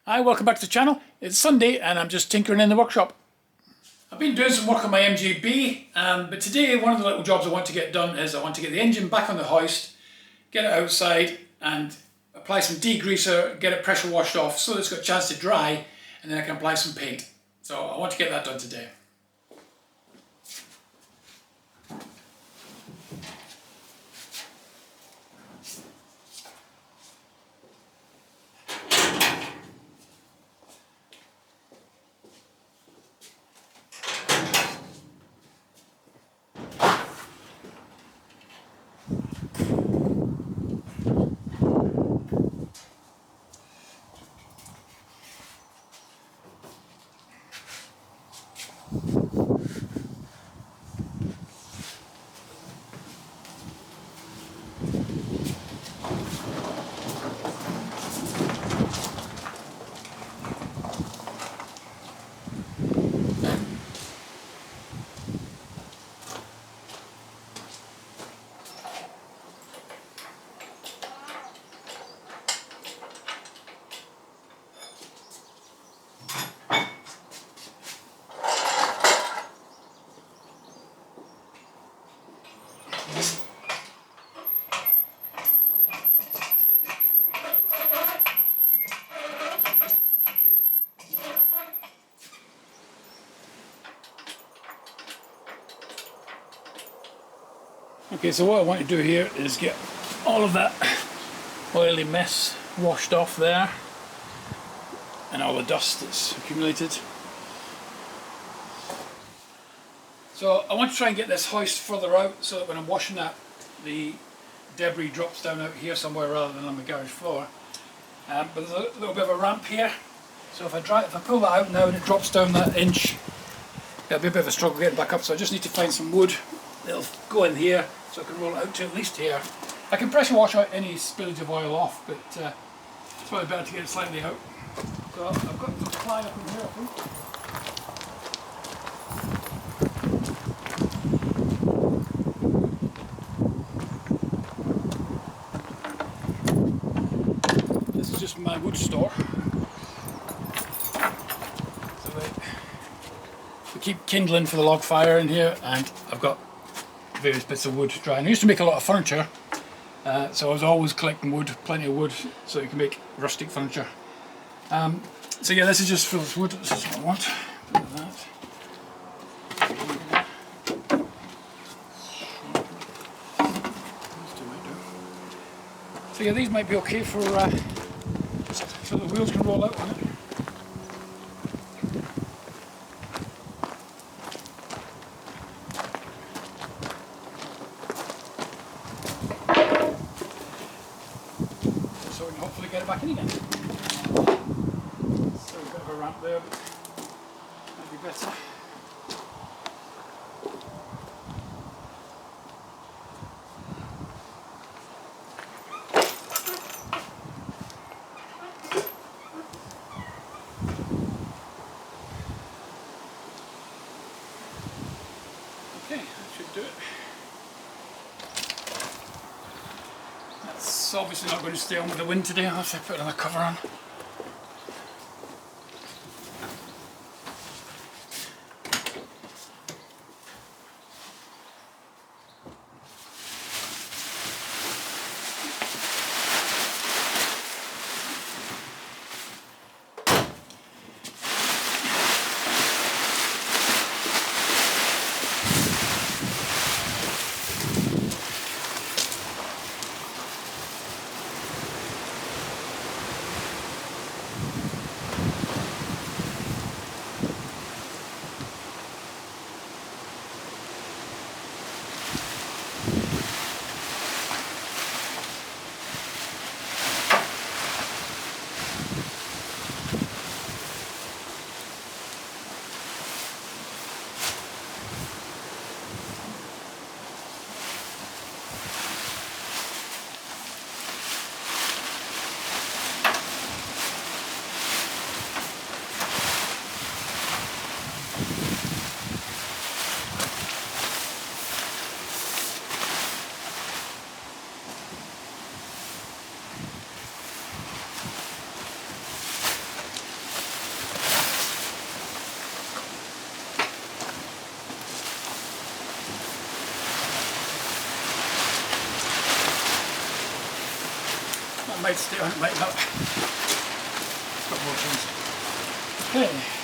Hi, welcome back to the channel. It's Sunday and I'm just tinkering in the workshop. I've been doing some work on my MGB, but today one of the little jobs I want to get done is I want to get the engine back on the hoist, get it outside and apply some degreaser, get it pressure washed off so that it's got a chance to dry, and then I can apply some paint. So I want to get that done today. Okay, so what I want to do here is get all of that oily mess washed off there and all the dust that's accumulated. So I want to try and get this hoist further out so that when I'm washing that, the debris drops down out here somewhere rather than on the garage floor. But there's a little bit of a ramp here, so if I pull that out now and it drops down that inch, it'll be a bit of a struggle getting back up. So I just need to find some wood that'll go in here so I can roll it out to at least here. I can pressure wash out any spillage of oil off, but it's probably better to get it slightly out. So I've got some ply up in here, I think. This is just my wood store. So we keep kindling for the log fire in here, and I've got various bits of wood drying. I used to make a lot of furniture, so I was always collecting wood, plenty of wood, so you can make rustic furniture. So yeah, this is just filled with wood. This is what I want. Look at that. So yeah, these might be okay for so the wheels can roll out on it. So we can hopefully get it back in again. So a bit of a ramp there, but might be better. Okay, that should do it. That's obviously not going to stay on with the wind today. I'll have to put another cover on. lights stay on, lighting up. Got more things. Okay.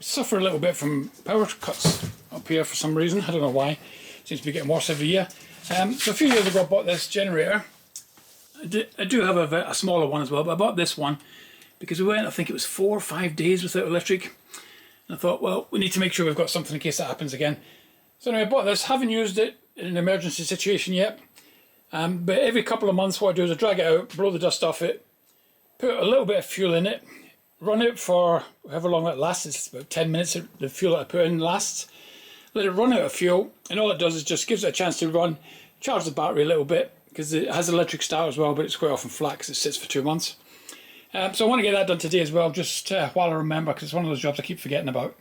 Suffer a little bit from power cuts up here for some reason. I don't know why. Seems to be getting worse every year. So a few years ago I bought this generator. I do have a smaller one as well, but I bought this one because we went, I think it was 4 or 5 days without electric. And I thought, well, we need to make sure we've got something in case that happens again. So anyway, I bought this. Haven't used it in an emergency situation yet. But every couple of months what I do is I drag it out, blow the dust off it, put a little bit of fuel in it, run it for however long it lasts. It's about 10 minutes the fuel that I put in lasts. Let it run out of fuel, and all it does is just gives it a chance to run, charge the battery a little bit, because it has electric start as well, but it's quite often flat because it sits for 2 months. So I want to get that done today as well, just while I remember, because it's one of those jobs I keep forgetting about.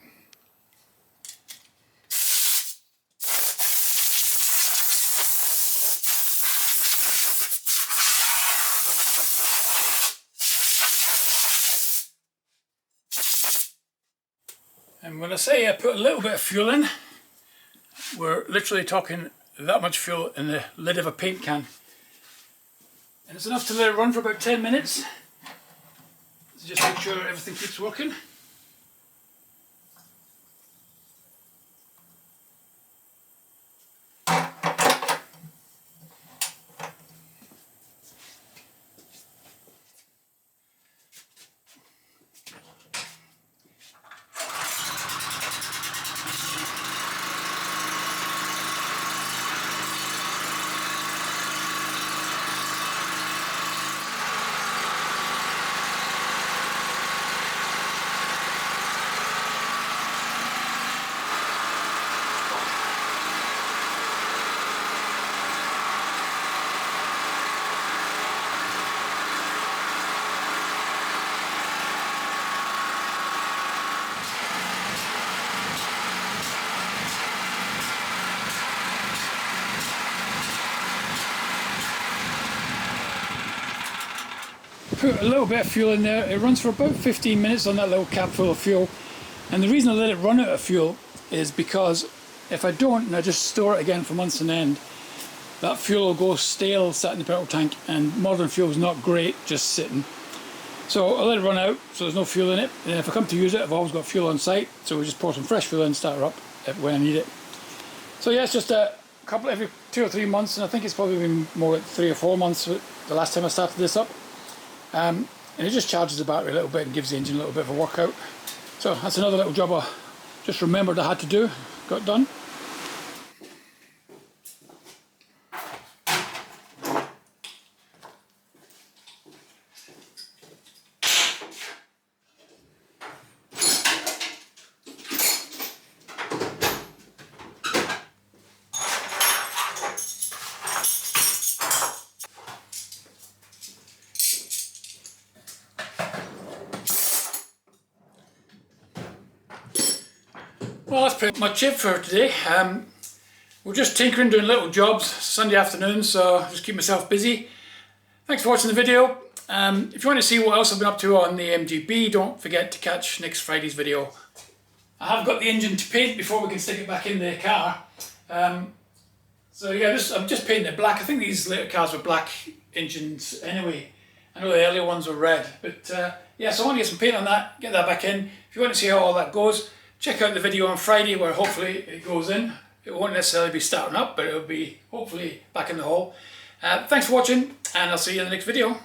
And when I say I put a little bit of fuel in, we're literally talking that much fuel in the lid of a paint can. And it's enough to let it run for about 10 minutes. So just make sure everything keeps working. Put a little bit of fuel in there. It runs for about 15 minutes on that little cap full of fuel. And the reason I let it run out of fuel is because if I don't and I just store it again for months on end, that fuel will go stale sat in the petrol tank, and modern fuel is not great just sitting. So I let it run out so there's no fuel in it, and if I come to use it I've always got fuel on site, so we just pour some fresh fuel in, start her up when I need it. So yeah, it's just a couple every 2 or 3 months, and I think it's probably been more like 3 or 4 months the last time I started this up. And it just charges the battery a little bit and gives the engine a little bit of a workout. So that's another little job I just remembered I had to do, got done. Well, that's pretty much it for today. We're just tinkering, doing little jobs Sunday afternoon, so just keep myself busy. Thanks for watching the video. If you want to see what else I've been up to on the MGB, don't forget to catch next Friday's video. I have got the engine to paint before we can stick it back in the car. So yeah, I'm just painting it black. I think these later cars were black engines anyway. I know the earlier ones were red, but yeah, so I want to get some paint on that, get that back in. If you want to see how all that goes, check out the video on Friday where hopefully it goes in. It won't necessarily be starting up, but it'll be hopefully back in the hole. Thanks for watching, and I'll see you in the next video.